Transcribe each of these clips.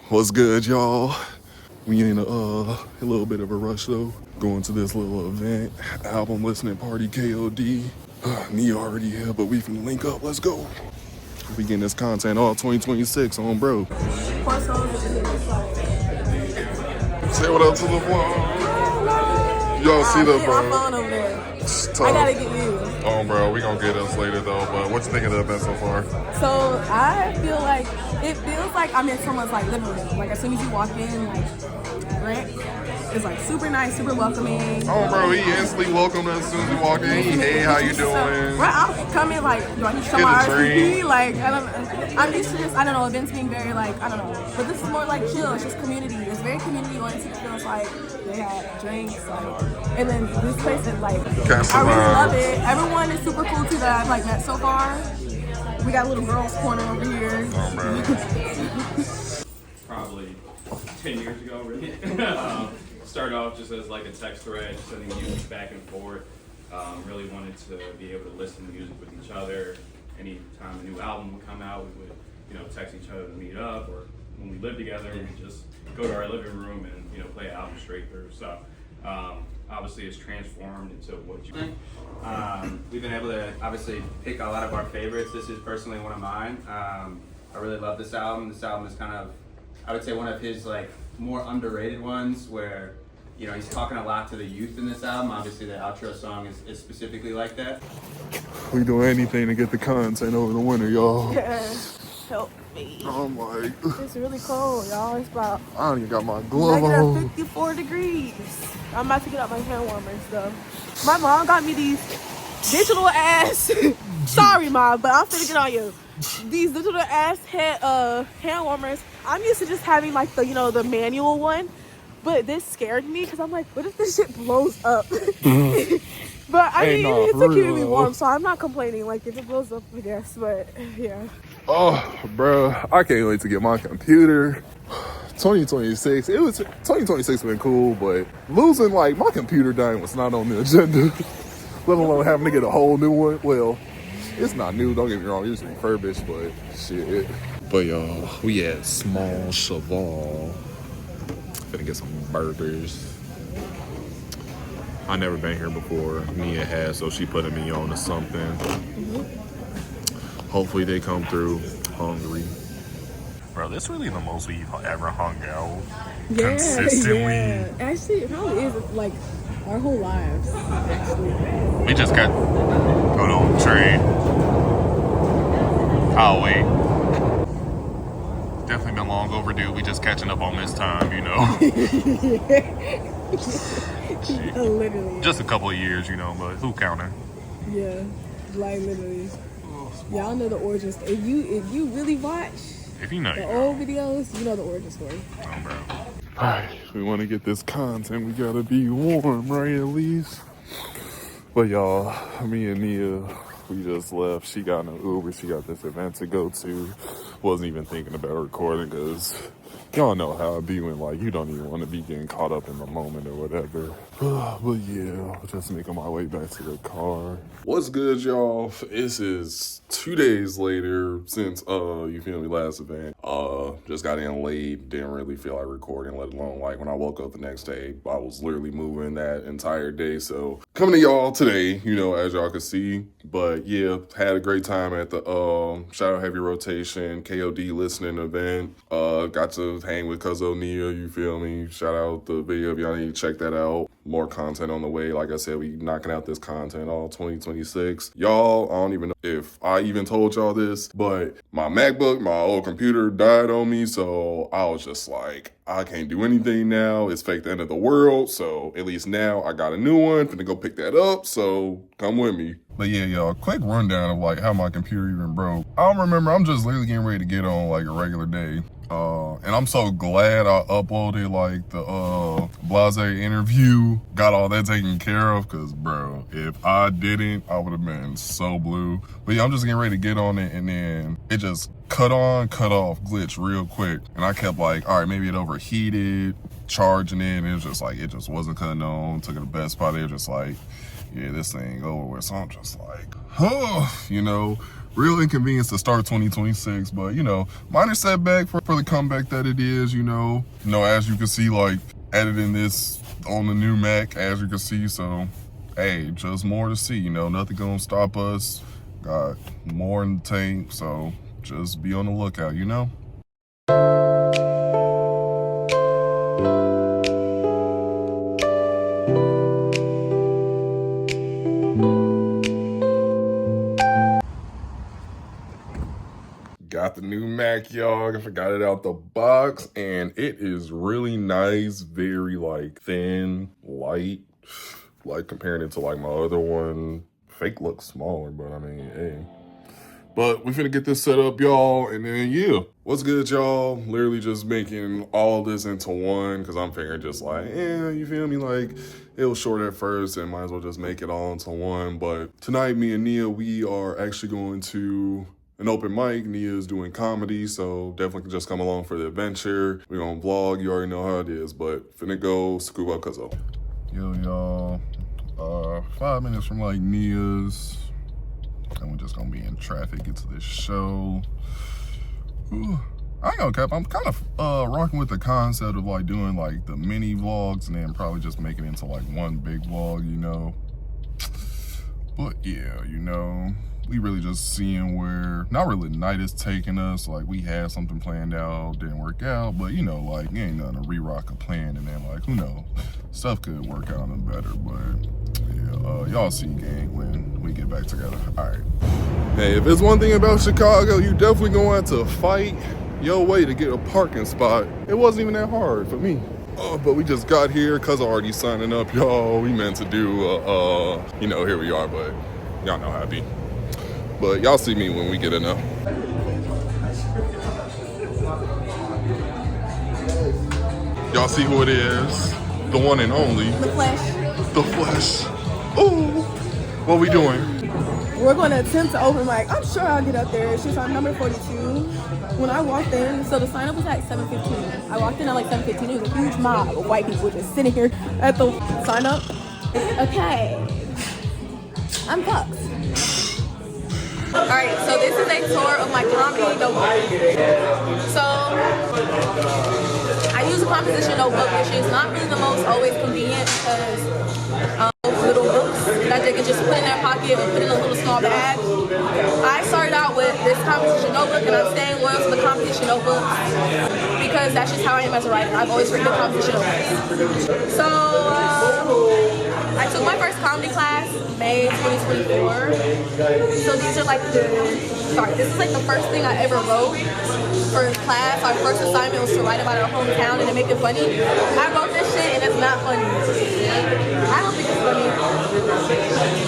What's good, y'all? We in a little bit of a rush though. Going to this little event, album listening party, KOD. Nia already here, but we can link up. Let's go. We getting this content all 2026 on, bro. Say what up to the vlog. Y'all see the bro? My phone over there. I gotta get you. Oh, bro, we gonna get us later though. But what you think of the event so far? So I feel like it feels like I'm in someone's like living room. Like as soon as you walk in, like Grant is like super nice, super welcoming. Oh, bro, he instantly welcomed us as soon as we walk in. Hey, how you doing? Right, I'll come in like, do I need to show my RSVP? Like, I'm used to this, I don't know, events being very like, I don't know. But this is more like chill, it's just community. It's very community oriented. It feels like they had drinks, like, and then this place is like, I really love it. Everyone is super cool too that I've like met so far. We got a little girls corner over here. Oh, bro. Probably 10 years ago, really. Started off just as like a text thread, sending music back and forth. Really wanted to be able to listen to music with each other. Anytime a new album would come out, we would, text each other to meet up, or when we lived together, we'd just go to our living room and, play an album straight through. So, obviously it's transformed into what you We've been able to obviously pick a lot of our favorites. This is personally one of mine. I really love this album. This album is kind of, I would say, one of his like more underrated ones where, he's talking a lot to the youth in this album. Obviously the outro song is specifically like that. We doing anything to get the content over the winter, y'all. Yeah, help me. I'm like, It's really cold, y'all. It's about I don't even got my glove on. negative 54 degrees. I'm about to get out my hand warmers though. My mom got me these digital ass. Sorry, Mom, but I'm finna get on you. These digital ass hand warmers. I'm used to just having like the the manual one, but this scared me because I'm like, what if this shit blows up? But I mean, it's keeping me warm, so I'm not complaining. Like if it blows up, I guess. But yeah. Oh, bro, I can't wait to get my computer. 2026, 2026 been cool, but losing like my computer dying was not on the agenda. Let alone having to get a whole new one. Well, it's not new, don't get me wrong, it's refurbished, but shit. But y'all, we at Small Cheval. Finna get some burgers. I never been here before. Nia has, so she putting me on to something. Hopefully they come through hungry. Bro, this really the most we've ever hung out consistently. Yeah. Actually, it probably is like our whole lives. Actually, We just got put on the train. I'll wait. Definitely been long overdue. We just catching up on this time, Literally. Just a couple of years, but who counting? Yeah, like literally. Y'all know the origin story. If you really watch If you know, the old videos, you know the origin story. Oh, bro. Alright, we want to get this content. We gotta be warm, right? At least. But y'all, me and Nia, we just left. She got an Uber. She got this event to go to. Wasn't even thinking about recording because y'all know how it be when like you don't even want to be getting caught up in the moment or whatever. But yeah, just making my way back to the car. What's good, y'all? This is 2 days later since you feel me last event. Just got in late, didn't really feel like recording, let alone like when I woke up the next day, I was literally moving that entire day. So coming to y'all today, as y'all can see. But yeah, had a great time at the Shadow Heavy Rotation KOD listening event. Got to hang with Cuzzo Nia, you feel me? Shout out the video if y'all need to check that out. More content on the way. Like I said, we knocking out this content all 2026. Y'all, I don't even know if I even told y'all this, but my MacBook, my old computer died on me, so I was just like, I can't do anything now. It's fake the end of the world, so at least now I got a new one. Finna go pick that up, so come with me. But yeah, y'all, quick rundown of like how my computer even broke. I don't remember, I'm just literally getting ready to get on like a regular day. And I'm so glad I uploaded like the Blase interview, got all that taken care of, cause bro, if I didn't, I would have been so blue. But yeah, I'm just getting ready to get on it, and then it just cut on, cut off, glitch real quick. And I kept like, all right, maybe it overheated, charging it, and it was just like, it just wasn't cutting on. Took it to Best Spot, they were just like, yeah, this thing over with. So I'm just like, real inconvenience to start 2026, but you know, minor setback for the comeback that it is, you know. As you can see, like editing this on the new Mac, as you can see, so hey, just more to see, you know, nothing gonna stop us. Got more in the tank, so just be on the lookout, you know. Got the new Mac, y'all. I got it out the box, and it is really nice, very like thin, light, like comparing it to like my other one. Fake looks smaller, but I mean, hey. But we finna get this set up, y'all, and then yeah. What's good, y'all? Literally just making all this into one, because I'm figuring just like, you feel me? Like, it was short at first, and might as well just make it all into one. But tonight, me and Nia, we are actually going to an open mic. Nia's doing comedy, so definitely can just come along for the adventure. We're gonna vlog, you already know how it is, but finna go scoop up Cuzzo. Yo, y'all, 5 minutes from like Nia's, and we're just gonna be in traffic, get to this show. Ooh, I ain't gonna cap, I'm kind of rocking with the concept of like doing like the mini vlogs and then probably just making it into like one big vlog, you know. But yeah, you know, we really just seeing where, not really the night is taking us. Like, we had something planned out, didn't work out, but you know, like, it ain't nothing to re-rock a plan, and then like, who knows, stuff could work out and better. But yeah, y'all see gang when we get back together. All right. Hey, if it's one thing about Chicago, you definitely gonna have to fight your way to get a parking spot. It wasn't even that hard for me. But we just got here, cuz already signing up, y'all. We meant to do, you know, here we are, but y'all know how it be. But y'all see me when we get enough. Y'all see who it is? The one and only. The Flesh. The Flesh. Ooh. What we doing? We're going to attempt to open mic. I'm sure I'll get up there. It's just on number 42. When I walked in, so the sign up was at 7:15. I walked in at like 7:15. It was a huge mob of white people just sitting here at the sign up. Okay. I'm Pucks. Alright, so this is a tour of my comedy notebook. So, I use a composition notebook, which is not really the most always convenient because little books that they can just put in their pocket or put in a little small bag. I started out with this composition notebook, and I'm staying loyal to the composition notebook because that's just how I am as a writer. I've always written composition notebooks. So, I took my first comedy class May 2024. So these are like this is like the first thing I ever wrote for class. Our first assignment was to write about our hometown and to make it funny. I wrote this shit and it's not funny. I don't think it's funny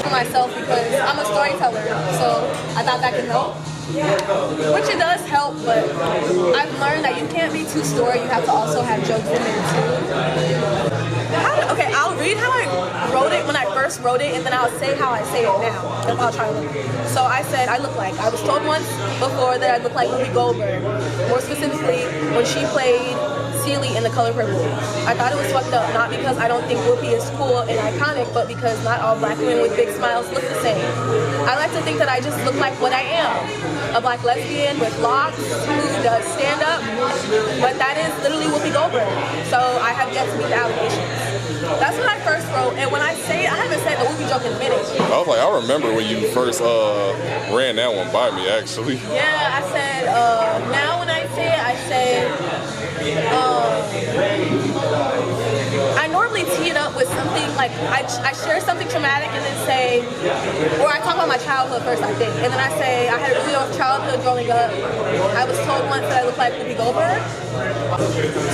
for myself because I'm a storyteller, so I thought that could help. Which it does help, but I've learned that you can't be too story, you have to also have jokes in there too. Okay, I'll read how I wrote it when I first wrote it, and then I'll say how I say it now. If I'll try to look. So I said I was told once before that I look like Whoopi Goldberg. More specifically, when she played Celie in The Color Purple. I thought it was fucked up, not because I don't think Whoopi is cool and iconic, but because not all black women with big smiles look the same. I like to think that I just look like what I am. A black lesbian with locks who does stand up, but that is literally Whoopi Goldberg. So I have yet to meet the allegations. That's what I first wrote, and when I say it, I haven't said the Whoopi joke in a minute. I was like, I remember when you first ran that one by me, actually. Yeah, I said, now when I say it, I say, I normally tee it up with something like, I share something traumatic and then say, or I talk about my childhood first, I think, and then I say, I had a really rough childhood growing up. I was told once that I looked like Whoopi Goldberg.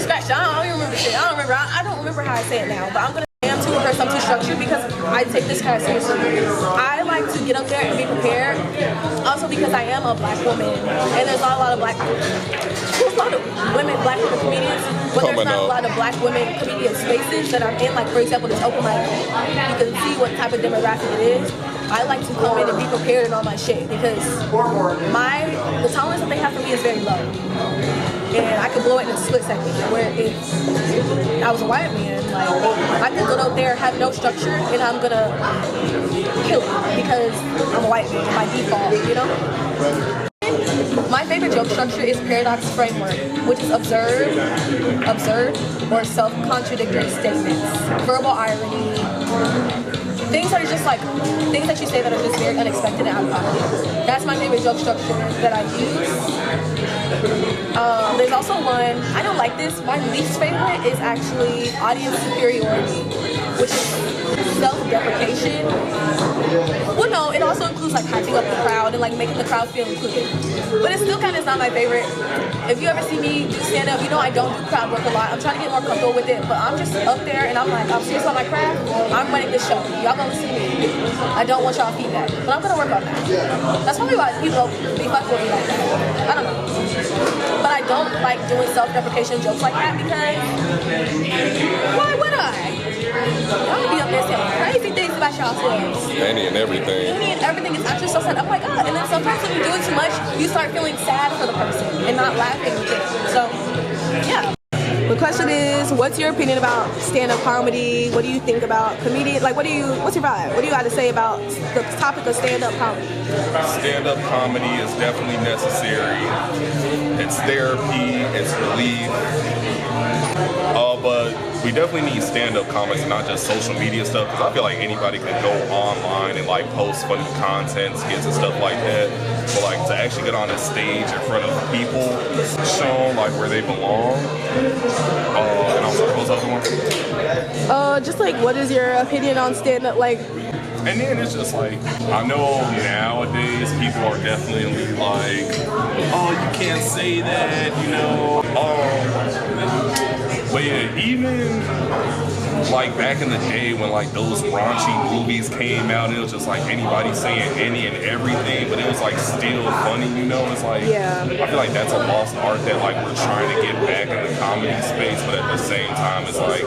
Scratch, I don't even remember shit. I don't remember how I say it now, but I'm gonna say I'm too rehearsed, I'm too structured because I take this kind of seriously. I like to get up there and be prepared. Also because I am a black woman, and there's not a lot of black women, black women comedians, but there's not a lot of black women comedian spaces that I'm in. Like for example, this open mic, you can see what type of demographic it is. I like to come in and be prepared and all my shit because the tolerance that they have for me is very low. And I could blow it in a split second. Where I was a white man, like I could go out there, have no structure, and I'm gonna kill it because I'm a white man by default, you know? My favorite joke structure is paradox framework, which is absurd, or self-contradictory statements, verbal irony, things that are just like, things that you say that are just very unexpected and out of pocket. That's my favorite joke structure that I use. There's also one, I don't like this, my least favorite is actually audience superiority, which is self-deprecation. Well, no, it also includes like hyping up the crowd and like making the crowd feel included. But it still kind of is not my favorite. If you ever see me do stand-up, you know I don't do crowd work a lot. I'm trying to get more comfortable with it, but I'm just up there and I'm like, I'm serious about my craft. I'm running this show. Y'all gonna listen to me. I don't want y'all feedback, but I'm gonna work on that. That's probably why people be fucking with me like that. I don't know. But I don't like doing self-deprecation jokes like that because why would I? Y'all be up there saying crazy things about y'all selves. Any and everything. Any and everything is actually so sad. I'm like, oh, and then sometimes when you do it too much, you start feeling sad for the person and not laughing with it. So, yeah. The question is, what's your opinion about stand-up comedy? What do you think about comedian? Like, what's your vibe? What do you got to say about the topic of stand-up comedy? Stand-up comedy is definitely necessary. It's therapy, it's relief. But we definitely need stand-up comics and not just social media stuff, because I feel like anybody can go online and like post funny content, skits and stuff like that. But like to actually get on a stage in front of people, show like where they belong. And also, what was the other one? Just like, what is your opinion on stand-up? Like, and then it's just like, I know nowadays people are definitely like, oh, you can't say that, you know. But yeah, even like back in the day when like those raunchy movies came out, it was just like anybody saying any and everything, but it was like still funny, you know? It's like, yeah. I feel like that's a lost art that like we're trying to get back in the comedy space, but at the same time, it's like,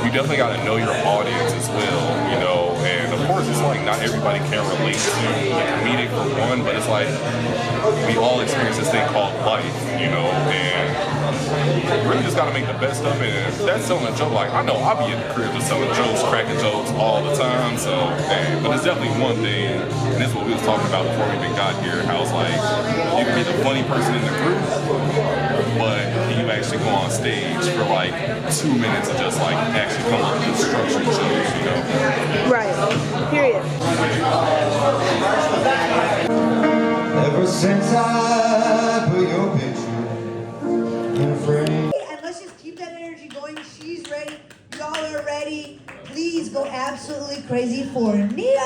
you definitely got to know your audience as well, you know? And of course, it's like not everybody can relate to the comedic for one, but it's like we all experience this thing called life, you know? And you really just gotta make the best of it. And if that's selling a joke, like I know I'll be in the crib just selling jokes, cracking jokes all the time. So, hey, but it's definitely one thing, and this is what we was talking about before we even got here. How it's like you can be the funny person in the group, but you actually go on stage for like 2 minutes and just like actually come up with structured jokes, you know? Right. Period. Ever since I put your picture in a frame. And let's just keep that energy going. She's ready. Y'all are ready. Please go absolutely crazy for Nia!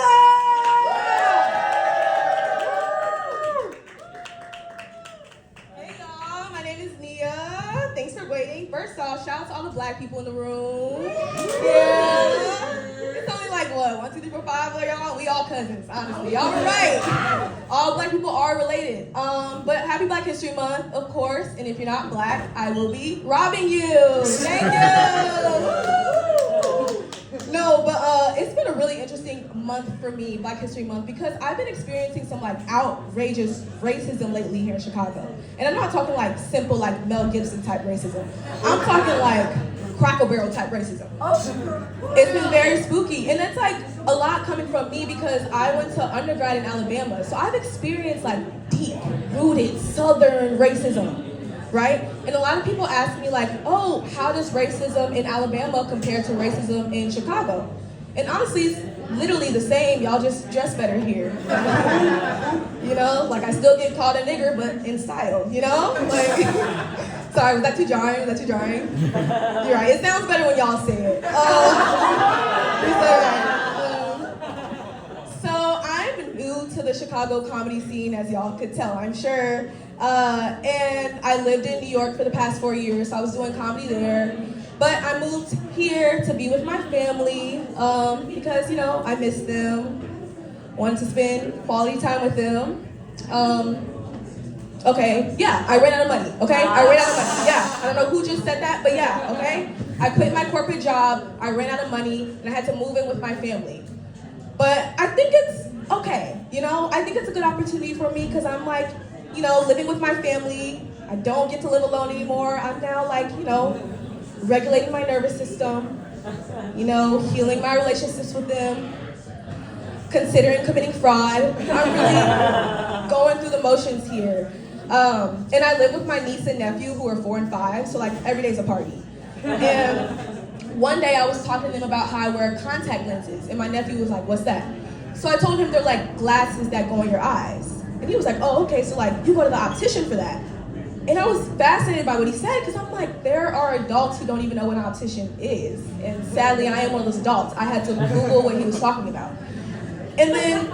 Hey y'all, my name is Nia. Thanks for waiting. First off, shout out to all the black people in the room. Yeah. It's only like what, 1, 2, 3, 4, 5 of y'all? We all cousins, honestly. Y'all were right. All black people are related. But happy Black History Month, of course. And if you're not black, I will be robbing you. Thank you. No, but it's been a really interesting month for me, Black History Month, because I've been experiencing some like outrageous racism lately here in Chicago. And I'm not talking like simple like Mel Gibson type racism. I'm talking like Cracker Barrel type racism. It's been very spooky, and it's like a lot coming from me because I went to undergrad in Alabama, so I've experienced like deep-rooted Southern racism, right? And a lot of people ask me like, oh, how does racism in Alabama compare to racism in Chicago? And honestly, it's literally the same. Y'all just dress better here. You know, like I still get called a nigger, but in style, you know? Like, sorry, was that too jarring? You're right, it sounds better when y'all say it. So I'm new to the Chicago comedy scene, as y'all could tell, I'm sure. And I lived in New York for the past 4 years, so I was doing comedy there. But I moved here to be with my family because, you know, I miss them. Wanted to spend quality time with them. Okay, yeah, I ran out of money, okay? I ran out of money, yeah. I don't know who just said that, but yeah, okay? I quit my corporate job, I ran out of money, and I had to move in with my family. But I think it's okay, you know? I think it's a good opportunity for me because I'm like, you know, living with my family. I don't get to live alone anymore. I'm now like, you know, regulating my nervous system, you know, healing my relationships with them. considering committing fraud. I'm really going through the motions here. And I live with my niece and nephew who are 4 and 5, so like every day's a party. And one day I was talking to them about how I wear contact lenses, and my nephew was like, "What's that?" So I told him they're like glasses that go in your eyes. And he was like, "Oh, okay, so like you go to the optician for that." And I was fascinated by what he said, because I'm like, there are adults who don't even know what an optician is. And sadly, I am one of those adults. I had to Google what he was talking about. And then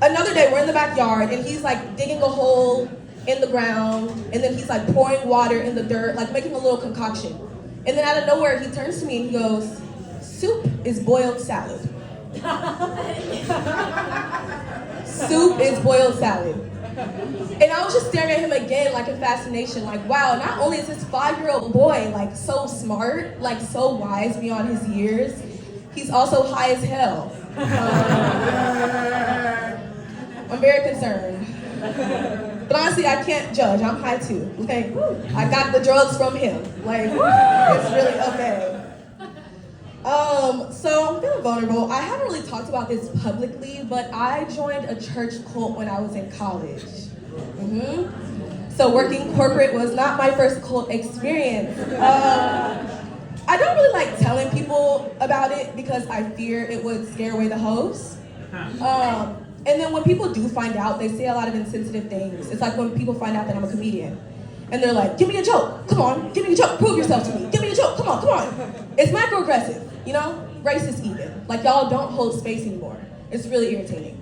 another day, we're in the backyard, and he's like digging a hole in the ground, and then he's like pouring water in the dirt, like making a little concoction. And then out of nowhere, he turns to me and he goes, "Soup is boiled salad." Soup is boiled salad. And I was just staring at him again, like in fascination, like, wow, not only is this 5-year-old boy like so smart, like so wise beyond his years, he's also high as hell. I'm very concerned. But honestly, I can't judge. I'm high too. Like, I got the drugs from him. Like, it's really okay. So I'm feeling vulnerable. I haven't really talked about this publicly, but I joined a church cult when I was in college. So working corporate was not my first cult experience. I don't really like telling people about it because I fear it would scare away the host. And then when people do find out, they say a lot of insensitive things. It's like when people find out that I'm a comedian. And they're like, "Give me a joke, come on, give me a joke, prove yourself to me, give me a joke, come on, come on." It's microaggressive, you know? Racist even. Like, y'all don't hold space anymore. It's really irritating.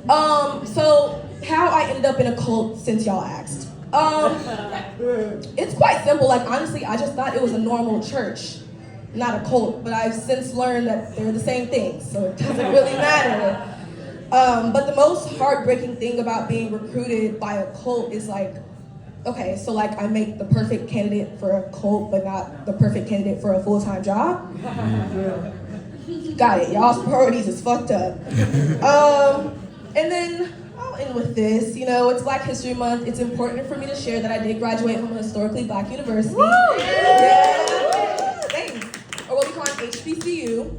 So how I ended up in a cult, since y'all asked. It's quite simple. Like, honestly, I just thought it was a normal church, not a cult. But I've since learned that they're the same thing, so it doesn't really matter. But the most heartbreaking thing about being recruited by a cult is like, okay, so like I make the perfect candidate for a cult, but not the perfect candidate for a full-time job? Got it, y'all's priorities is fucked up. And then I'll end with this. You know, it's Black History Month. It's important for me to share that I did graduate from a historically Black university. Yeah. Thanks. Or what we call an HBCU.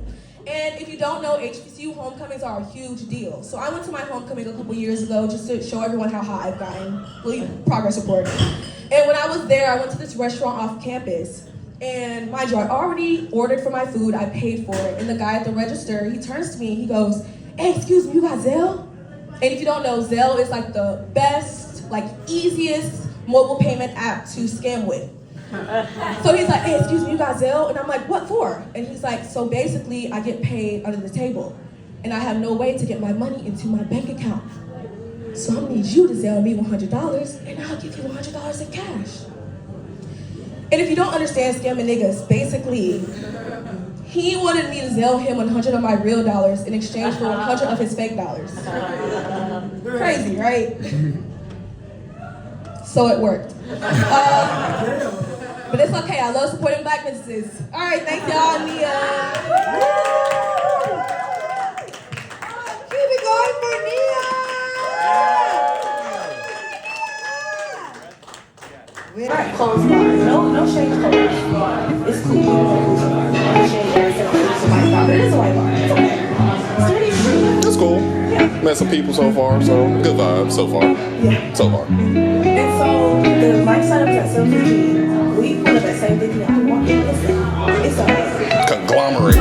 And if you don't know, HBCU homecomings are a huge deal. So I went to my homecoming a couple years ago just to show everyone how high I've gotten. Progress report. And when I was there, I went to this restaurant off campus. And mind you, I already ordered for my food. I paid for it. And the guy at the register, he turns to me and he goes, "Hey, excuse me, you got Zelle?" And if you don't know, Zelle is like the best, like easiest mobile payment app to scam with. So he's like, "Hey, excuse me, you got Zelle?" And I'm like, "What for?" And he's like, "So basically, I get paid under the table, and I have no way to get my money into my bank account. So I'm gonna need you to Zelle me $100, and I'll give you $100 in cash." And if you don't understand scamming niggas, basically, he wanted me to Zelle him 100 of my real dollars in exchange for 100 of his fake dollars. Crazy, right? So it worked. But it's okay, I love supporting Black businesses. All right, thanks y'all, Nia. Keep it going for Nia. All right, clothes bar. No shade clothes. It's cool. No shade there. It's a white bar, but it is a white bar. It's okay. It's cool. Met some people so far, so good vibes so far. Yeah. So far. And so the mic setup is at 7:15. We put up at 7:50. I'm walking. It's a Conglomerate.